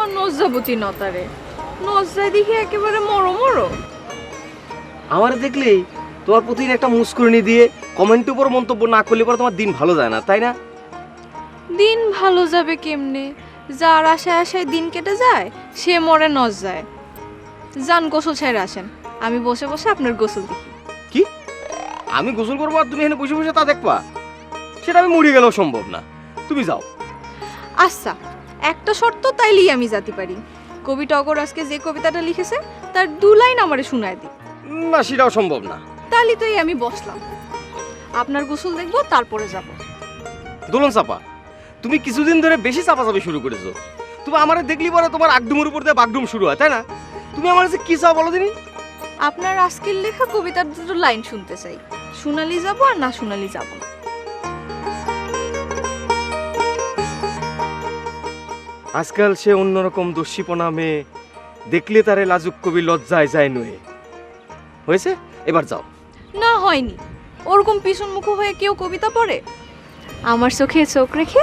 আমার নজ্জাবতী নতারে নজ্জায় দেখি একেবারে মরো মরো। আমার দেখলেই তোমার প্রতি একটা মুস্কুরানি দিয়ে কমেন্টের উপর মন্তব্য না করলে পরে তোমার দিন ভালো যায় না, তাই না? দিন ভালো যাবে কেমনে? যার আশায় আশায় দিন কেটে যায় সে মরে নজ্জায়। যান গোসল ছেড়ে আসেন, আমি বসে বসে আপনার গোসল দেখি। কি আমি গোসল করবো আর তুমি এখানে বসে বসে তা দেখবা? সেটা আমি মরে গেলেও সম্ভব না, তুমি যাও। আচ্ছা, একটা শর্ত তাইলেই আমি যেতে পারি। কবি টগর আজকে যে কবিতাটা লিখেছে তার 2 লাইন আমারে শোনায় দি। না, সেটাও সম্ভব না। তাহলে তো এই আমি বসলাম, আপনার গোসল দেখবো তারপরে যাব। দোলন চাপা, তুমি কিছুদিন ধরে বেশি চাপাচাপি শুরু করেছো। তুমি আমার দেখলি পরে তোমার আগডুমের উপর দিয়ে বাগডুম শুরু হয়, তাই না? তুমি আমার কাছে কি চাও বলো দিনি? আপনার আজকের লেখা কবিতার 2 লাইন শুনতে চাই। শোনালি যাব আর না শোনালি যাব না। আজকাল সে অন্যরকম দস্যিপনা মেয়ে, দেখলে তারে লাজুক কবি লজ্জায় যায় নয়ে। হয়েছে, এবার যাও। না হয়নি, ওরকম পিছন মুখ হয়ে কেউ কবিতা পড়ে? আমার চোখে চোখ রেখে